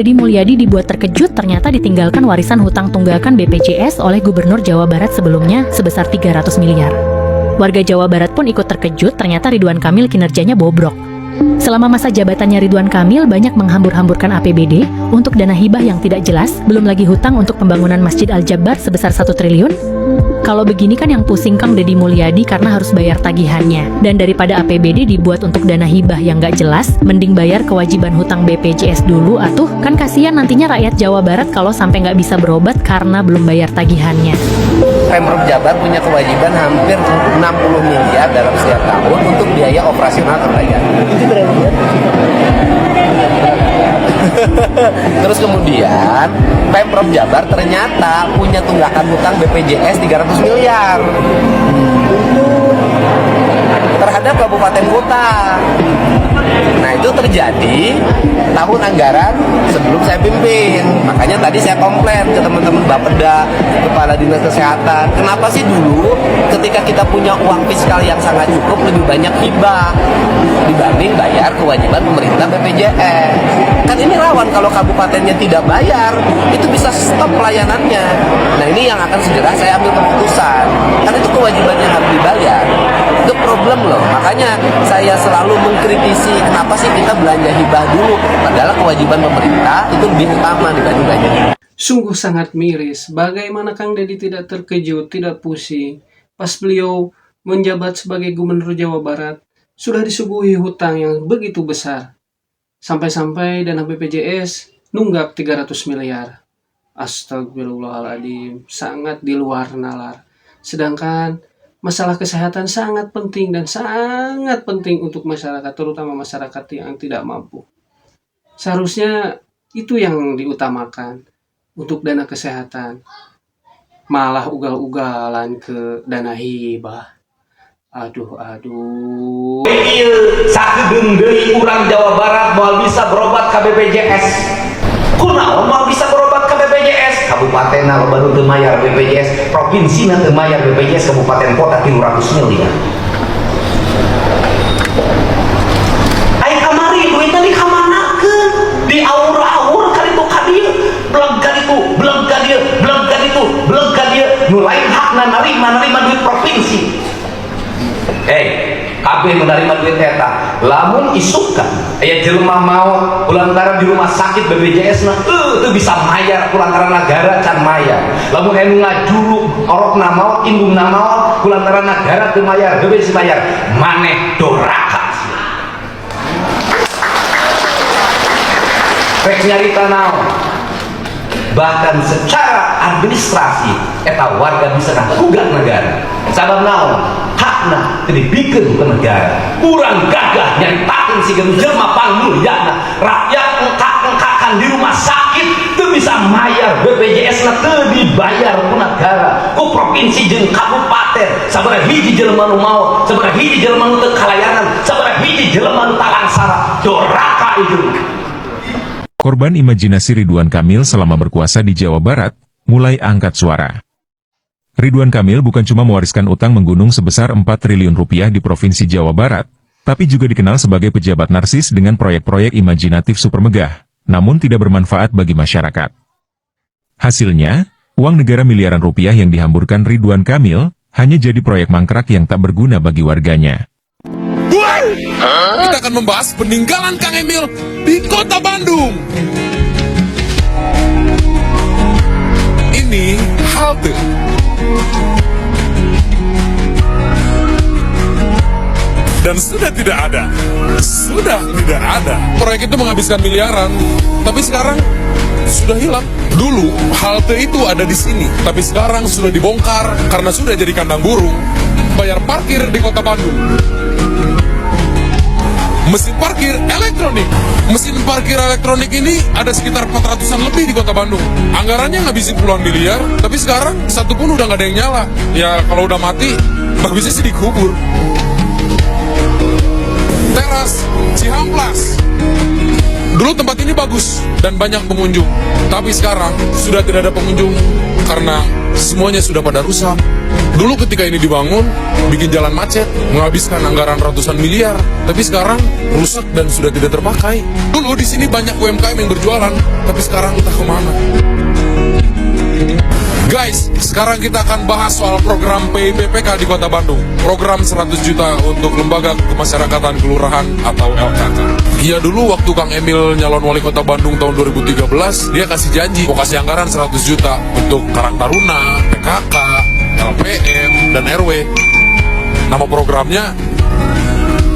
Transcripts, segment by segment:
Deddy Mulyadi dibuat terkejut ternyata ditinggalkan warisan hutang tunggakan BPJS oleh Gubernur Jawa Barat sebelumnya sebesar 300 miliar. Warga Jawa Barat pun ikut terkejut ternyata Ridwan Kamil kinerjanya bobrok. Selama masa jabatannya Ridwan Kamil banyak menghambur-hamburkan APBD untuk dana hibah yang tidak jelas, belum lagi hutang untuk pembangunan Masjid Al-Jabar sebesar 1 triliun. Kalau begini kan yang pusing Kang Deddy Mulyadi karena harus bayar tagihannya. Dan daripada APBD dibuat untuk dana hibah yang nggak jelas, mending bayar kewajiban hutang BPJS dulu atuh. Kan kasihan nantinya rakyat Jawa Barat kalau sampai nggak bisa berobat karena belum bayar tagihannya. Pemprov Jabar punya kewajiban hampir 60 miliar dalam setiap tahun untuk biaya operasional terbayar. Itu berapa ya? Terus kemudian Pemprov Jabar ternyata punya tunggakan hutang BPJS 300 miliar terhadap kabupaten kota. Nah itu terjadi tahun anggaran sebelum saya pimpin. Makanya tadi saya komplain ke teman-teman Bapeda, Kepala Dinas Kesehatan. Kenapa sih dulu ketika kita punya uang fiskal yang sangat cukup lebih banyak hibah dibanding bayar kewajiban pemerintah BPJS? Kan ini rawan kalau kabupatennya tidak bayar, itu bisa stop pelayanannya. Nah ini yang akan segera saya ambil keputusan. Kan itu kewajibannya harus dibayar. Itu problem loh. Makanya saya selalu mengkritisi kenapa sih kita belanja hibah dulu, padahal kewajiban pemerintah itu lebih utama dibanding belanja hibah. Sungguh sangat miris. Bagaimana Kang Deddy tidak terkejut, tidak pusing pas beliau menjabat sebagai Gubernur Jawa Barat sudah disuguhi hutang yang begitu besar. Sampai-sampai dana BPJS nunggak 300 miliar. Astagfirullahaladzim, sangat di luar nalar. Sedangkan masalah kesehatan sangat penting dan sangat penting untuk masyarakat, terutama masyarakat yang tidak mampu. Seharusnya itu yang diutamakan untuk dana kesehatan. Malah ugal-ugalan ke dana hibah. Aduh. Sakedeung deui urang Jawa Barat moal bisa berobat ka BPJS. Kunaon moal bisa berobat ka BPJS? Kabupaten loba nu teu mayar BPJS, provinsina teu mayar BPJS, kabupaten kota 300 miliar. Ai kamari duitna dikamanakeun? Diaur-aur ka ditu ka dieu, bleg ka ditu, bleg ka dieu, bleg ka ditu, bleg ka dieu. Nu lain hakna narima duit provinsi. Kabeh menerima duit eta lamun isukan aya jelema maot kulantaran di rumah sakit BPJS na teu bisa mayar kulantaran negara can mayar, lamun anu ngajuru orokna maot indungna maot kulantaran negara teu mayar BPJS mayar, maneh doraka rek nyarita naon. Bahkan secara administrasi eta warga bisa gugat negara sabab naon hakna dibikeun ke negara. Kurang gagah nyaritakeun sigeun jelema pangmulyana rakyat engkak-engkakan di rumah sakit teu bisa mayar BPJS na teu dibayar ku negara, ku provinsi jeung kabupaten. Sabaraha hiji jelema nu maot, sabaraha hiji jelema nu teu kalayanan, sabaraha hiji jelema nu talangsara, doraka ieu. Korban imajinasi Ridwan Kamil selama berkuasa di Jawa Barat, mulai angkat suara. Ridwan Kamil bukan cuma mewariskan utang menggunung sebesar 4 triliun rupiah di Provinsi Jawa Barat, tapi juga dikenal sebagai pejabat narsis dengan proyek-proyek imajinatif super megah, namun tidak bermanfaat bagi masyarakat. Hasilnya, uang negara miliaran rupiah yang dihamburkan Ridwan Kamil, hanya jadi proyek mangkrak yang tak berguna bagi warganya. Kita akan membahas peninggalan Kang Emil di kota Bandung. Ini halte. Dan sudah tidak ada. Proyek itu menghabiskan miliaran, tapi sekarang sudah hilang. Dulu halte itu ada di sini, tapi sekarang sudah dibongkar karena sudah jadi kandang burung. Bayar parkir di kota Bandung. Mesin parkir elektronik. Mesin parkir elektronik ini ada sekitar 400-an lebih di kota Bandung. Anggarannya ngabisin puluhan miliar, tapi sekarang satu pun udah nggak ada yang nyala. Ya kalau udah mati, bagusnya sih dikubur. Teras Cihamplas. Dulu tempat ini bagus dan banyak pengunjung, tapi sekarang sudah tidak ada pengunjung karena semuanya sudah pada rusak. Dulu ketika ini dibangun, bikin jalan macet, menghabiskan anggaran ratusan miliar. Tapi sekarang rusak dan sudah tidak terpakai. Dulu di sini banyak UMKM yang berjualan, tapi sekarang entah kemana. Guys, sekarang kita akan bahas soal program PIPPK di Kota Bandung. Program 100 juta untuk Lembaga Kemasyarakatan Kelurahan atau LKK. Iya, dulu waktu Kang Emil nyalon wali kota Bandung tahun 2013, dia kasih janji mau kasih anggaran 100 juta untuk Karang Taruna, PKK, LPM, dan RW. Nama programnya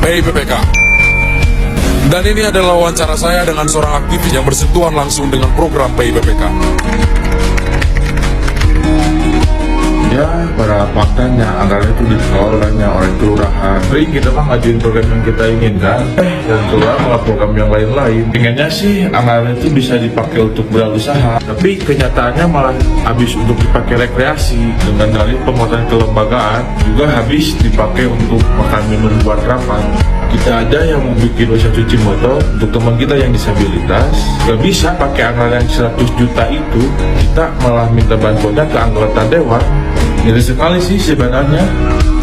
PIPPK. Dan ini adalah wawancara saya dengan seorang aktivis yang bersentuhan langsung dengan program PIPPK. Ya, pada faktanya anggaran itu dikelola oleh kelurahan. Sering kita mah ngajuin program yang kita inginkan, dan kelurahan malah program yang lain-lain. Pengennya sih anggaran itu bisa dipakai untuk berusaha, tapi kenyataannya malah habis untuk dipakai rekreasi. Dengan dalih penguatan kelembagaan juga habis dipakai untuk makan minum buat rapat. Kita ada yang mau bikin usaha cuci motor untuk teman kita yang disabilitas, gak bisa pakai anggaran 100 juta itu, kita malah minta bantuannya ke anggota dewan. Ngeri sekali sih sebenarnya.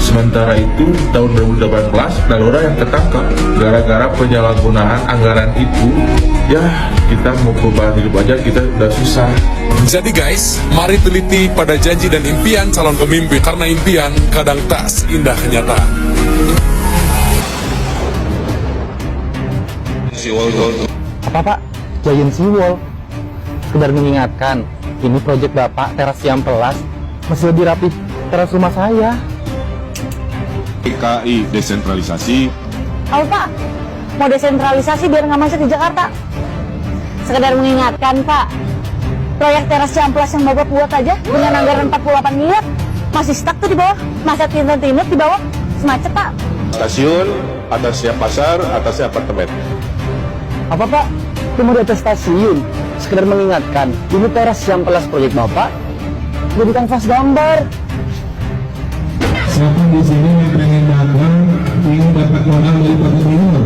Sementara itu tahun 2018 ada orang yang ketangkap gara-gara penyalahgunaan anggaran itu. Ya, kita mau perubahan hidup aja kita udah susah. Jadi guys, mari teliti pada janji dan impian calon pemimpin, karena impian kadang tak seindah kenyataan. Apa Pak? Giant Seawall. Sekedar mengingatkan, ini proyek Bapak teras yang pelas masih lebih rapi teras rumah saya. DKI desentralisasi. Oh Pak, mau desentralisasi biar nggak macet di Jakarta. Sekedar mengingatkan Pak, proyek teras Ciamplas yang Bapak buat aja dengan anggaran 48 miliar masih stuck tuh di bawah, masih tinut di bawah, semacet Pak. Stasiun, atasnya pasar, atasnya apartemen. Apa Pak? Itu mau di atas stasiun. Sekedar mengingatkan, ini teras yang pelas proyek Bapak jadi kanvas gambar. Siapa di sini yang pengen dagang, ingin dapat modal dari Pertamina?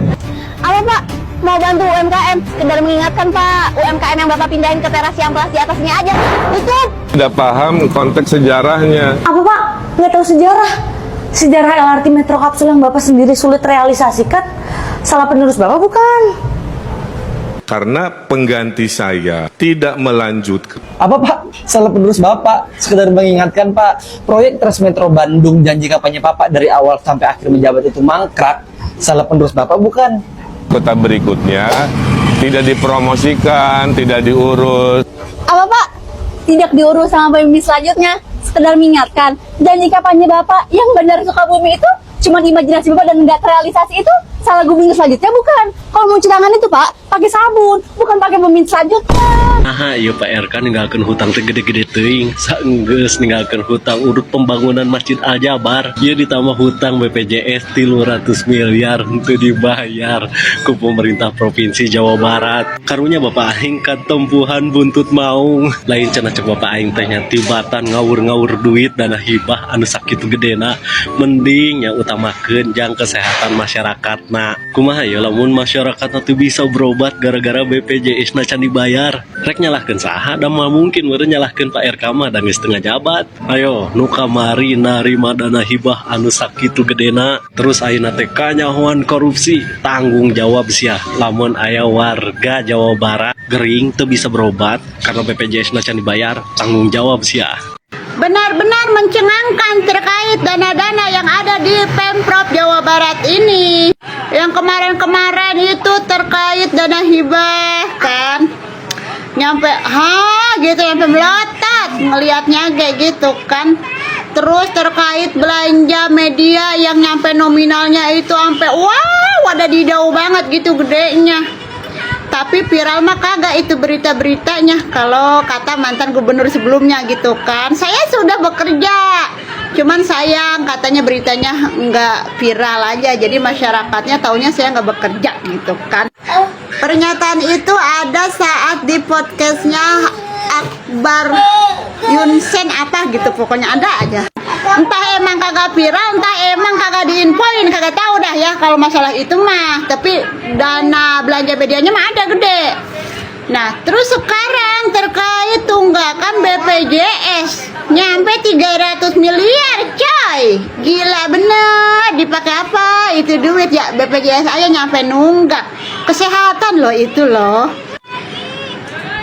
Apa Pak? Mau bantu UMKM? Sekedar mengingatkan Pak, UMKM yang Bapak pindahin ke teras yang pelas di atasnya aja. Tutup! Tidak paham konteks sejarahnya. Apa Pak? Nggak tahu sejarah? Sejarah LRT Metro Kapsul yang Bapak sendiri sulit realisasikan, salah penerus Bapak bukan? Karena pengganti saya tidak melanjutkan. Apa Pak? Salah penerus Bapak. Sekedar mengingatkan Pak, proyek Trans Metro Bandung janji kampanye Bapak dari awal sampai akhir menjabat itu mangkrak. Salah penerus Bapak bukan? Kota berikutnya tidak dipromosikan, tidak diurus. Apa Pak? Tidak diurus sama pemimpin selanjutnya. Sekedar mengingatkan, janji kampanye Bapak yang Bandar Sukabumi itu cuma imajinasi Bapak dan nggak terrealisasi itu salah gubernur selanjutnya bukan? Kalau mau curangan itu Pak, pakai sabun, bukan pakai pemimpin selanjutnya. Aha, iya Pak RK ninggalkan hutang teh gede-gede teuing. Saenggeus ninggalkan hutang urut pembangunan Masjid Al Jabar. Ieu ditambah hutang BPJS 300 miliar teu dibayar ku pemerintah Provinsi Jawa Barat. Karunya Bapak aing katempuhan buntut maung. Lain cenah cek Bapak aing teh nya tibatan ngawur-ngawur duit dana hibah anu sakitu gedena. Mending yang utamakeun jang kesehatan masyarakat. Nah, kumaha ya lamun masyarakat teu bisa berobat gara-gara BPJS na can dibayar. Rek nyalahkeun saha da mah mungkin meureun nyalahkeun Pak RK mah da geus teu ngajabat. Ayo nu kamari narima dana hibah anu sakitu gedena terus ayeuna teh kanyahoan korupsi. Tanggung jawab sia lamun aya warga Jawa Barat gering teu bisa berobat karena BPJS na can dibayar, tanggung jawab sia. Benar-benar mencengangkan terkait dana-dana yang ada di Pemprov Jawa Barat ini. Yang kemarin-kemarin itu terkait dana hibah kan. Nyampe gitu sampai melotot ngelihatnya kayak gitu kan. Terus terkait belanja media yang nyampe nominalnya itu sampai wow ada didau banget gitu gedenya. Tapi viral mah kagak itu berita-beritanya kalau kata mantan gubernur sebelumnya gitu kan. Saya sudah bekerja, cuman sayang katanya beritanya nggak viral aja, jadi masyarakatnya taunya saya nggak bekerja gitu kan. Pernyataan itu ada saat di podcastnya Akbar Yunsen apa gitu, pokoknya ada aja. Entah emang kagak viral, entah emang kagak diinfoin, kagak tahu dah ya kalau masalah itu mah. Tapi dana belanja medianya mah ada gede. Nah, terus sekarang terkait tunggakan BPJS. Nyampe 300 miliar coy. Gila bener. Dipakai apa itu duit ya? BPJS aja nyampe nunggak. Kesehatan loh itu loh.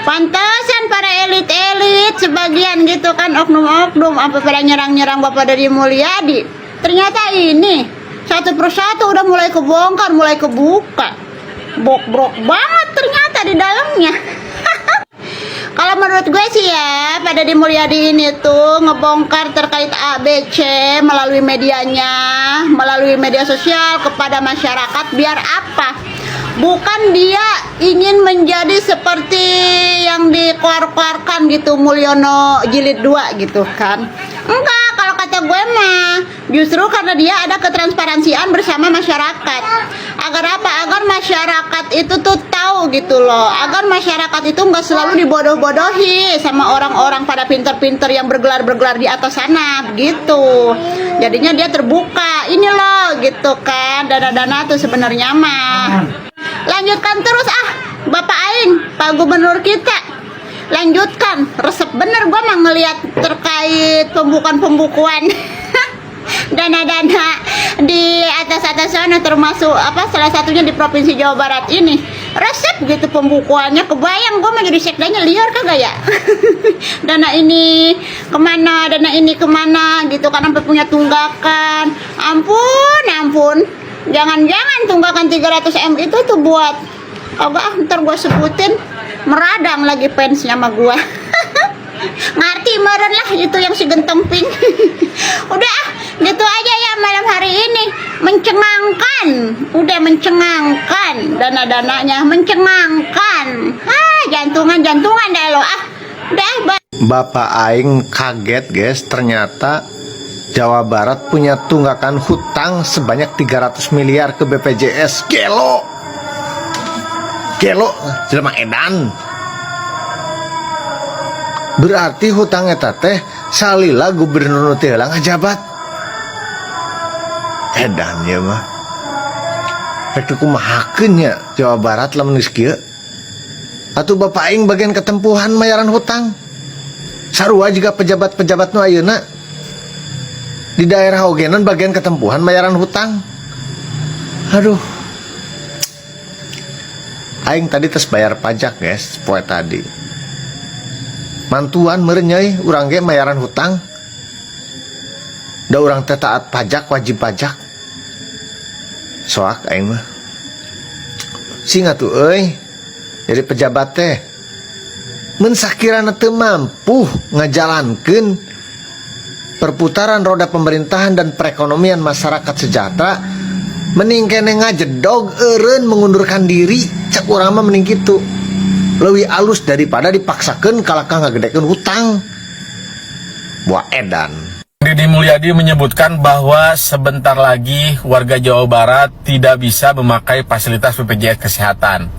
Pantasan para elit-elit sebagian gitu kan, oknum-oknum apa pada nyerang-nyerang Bapak Deddy Mulyadi. Ternyata ini satu persatu udah mulai kebongkar, mulai kebuka. Brok-brok banget ternyata di dalamnya. Kalau menurut gue sih ya, Pak Deddy Mulyadi ini tuh ngebongkar terkait ABC melalui medianya, melalui media sosial kepada masyarakat biar apa? Bukan dia ingin menjadi seperti yang dikeluarkan gitu Mulyono jilid 2 gitu kan. Enggak, kalau kata gue mah justru karena dia ada ketransparansian bersama masyarakat. Agar apa? Agar masyarakat itu tuh tahu gitu loh. Agar masyarakat itu nggak selalu dibodoh-bodohi sama orang-orang pada pinter-pinter yang bergelar-bergelar di atas sana gitu. Jadinya dia terbuka. Ini loh gitu kan. Dana-dana tuh sebenarnya mah. Lanjutkan terus Bapak Aing, Pak Gubernur kita. Lanjutkan, resep bener gua mah ngelihat terkait pembukuan dana-dana di atas-atas sana, termasuk salah satunya di Provinsi Jawa Barat ini. Resep gitu pembukuannya, kebayang gua mah jadi sekdanya liar kagak ya. Dana ini kemana gitu kan, sampai punya tunggakan. Ampun. Jangan-jangan tunggakan 300 M itu tuh buat ntar gue sebutin meradang lagi fansnya sama gue. Ngerti meren lah itu yang si genteng pink. Udah gitu aja ya malam hari ini. Mencengangkan, udah mencengangkan, dana-dananya mencengangkan. Jantungan dah lo udah. Bapak Aing kaget guys, ternyata Jawa Barat punya tunggakan hutang sebanyak 300 miliar ke BPJS. Gelo, jelema edan. Berarti hutang eta teh salila gubernur teh heula ngajabat. Edan ya mah. Rek kumahakeun nya Jawa Barat lamun geus kieu. Atuh Bapak Aing bagian ketempuhan mayaran hutang. Sarua juga pejabat-pejabat nu ayeuna di daerah ogenan bagian ketempuhan bayaran hutang. Aduh, Aing tadi tes bayar pajak guys, poe tadi. Mantuan merenyai, urang ge bayaran hutang. Da urang teh taat pajak, wajib pajak. Soak Aing mah. Sing atuh euy, jadi pejabat teh mun sakirana teu mampu ngajalankeun perputaran roda pemerintahan dan perekonomian masyarakat sejahtera, mending kene ngajedog eureun mengundurkan diri. Cak urang mah mending kitu. Leuwih alus daripada dipaksakeun kalakah ngagedekeun hutang. Buah edan. Deddy Mulyadi menyebutkan bahwa sebentar lagi warga Jawa Barat tidak bisa memakai fasilitas BPJS Kesehatan.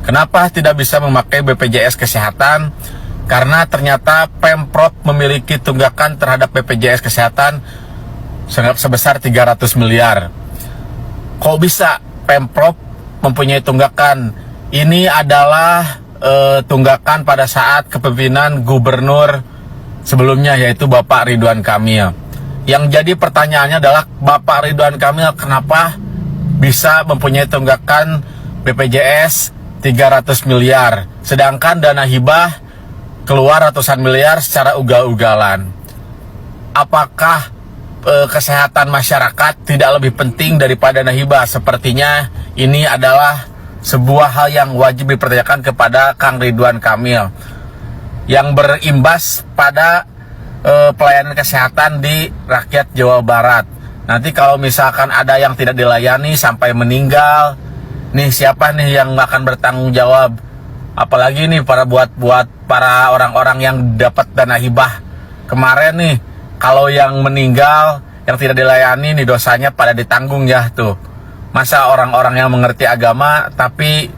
Kenapa tidak bisa memakai BPJS Kesehatan? Karena ternyata Pemprov memiliki tunggakan terhadap BPJS Kesehatan sebesar 300 miliar. Kok bisa Pemprov mempunyai tunggakan? Ini adalah tunggakan pada saat kepemimpinan gubernur sebelumnya, yaitu Bapak Ridwan Kamil. Yang jadi pertanyaannya adalah Bapak Ridwan Kamil kenapa bisa mempunyai tunggakan BPJS 300 miliar, sedangkan dana hibah keluar ratusan miliar secara ugal-ugalan. Apakah kesehatan masyarakat tidak lebih penting daripada dana hibah? Sepertinya ini adalah sebuah hal yang wajib dipertanyakan kepada Kang Ridwan Kamil yang berimbas pada pelayanan kesehatan di rakyat Jawa Barat. Nanti kalau misalkan ada yang tidak dilayani sampai meninggal, nih siapa nih yang akan bertanggung jawab? Apalagi nih buat para orang-orang yang dapat dana hibah kemarin nih, kalau yang meninggal yang tidak dilayani nih dosanya pada ditanggung ya tuh. Masa orang-orang yang mengerti agama tapi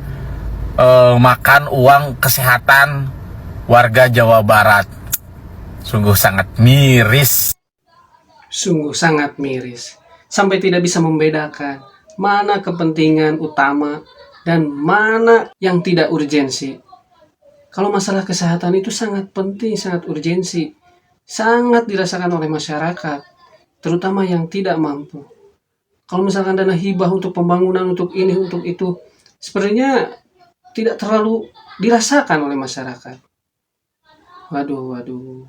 makan uang kesehatan warga Jawa Barat? Sungguh sangat miris. Sungguh sangat miris. Sampai tidak bisa membedakan mana kepentingan utama dan mana yang tidak urgensi. Kalau masalah kesehatan itu sangat penting, sangat urgensi. sangat dirasakan oleh masyarakat, terutama yang tidak mampu. Kalau misalkan dana hibah untuk pembangunan, untuk ini, untuk itu, sebenarnya tidak terlalu dirasakan oleh masyarakat. Waduh.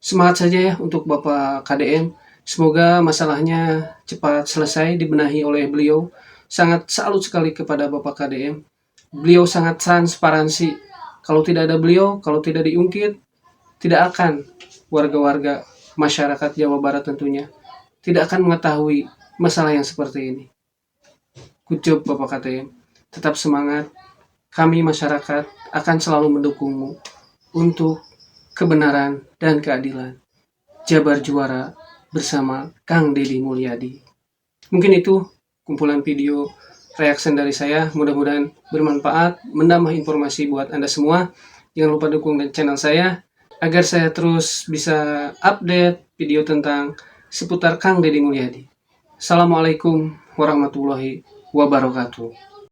Semangat saja ya untuk Bapak KDM. Semoga masalahnya cepat selesai, dibenahi oleh beliau. Sangat salut sekali kepada Bapak KDM. Beliau sangat transparansi. Kalau tidak ada beliau, kalau tidak diungkit, tidak akan warga-warga masyarakat Jawa Barat tentunya tidak akan mengetahui masalah yang seperti ini. Good job Bapak KDM. Tetap semangat. Kami masyarakat akan selalu mendukungmu untuk kebenaran dan keadilan. Jabar juara bersama Kang Deddy Mulyadi. Mungkin itu kumpulan video reaction dari saya. Mudah-mudahan bermanfaat, menambah informasi buat Anda semua. Jangan lupa dukung channel saya agar saya terus bisa update video tentang seputar Kang Deddy Mulyadi. Assalamualaikum warahmatullahi wabarakatuh.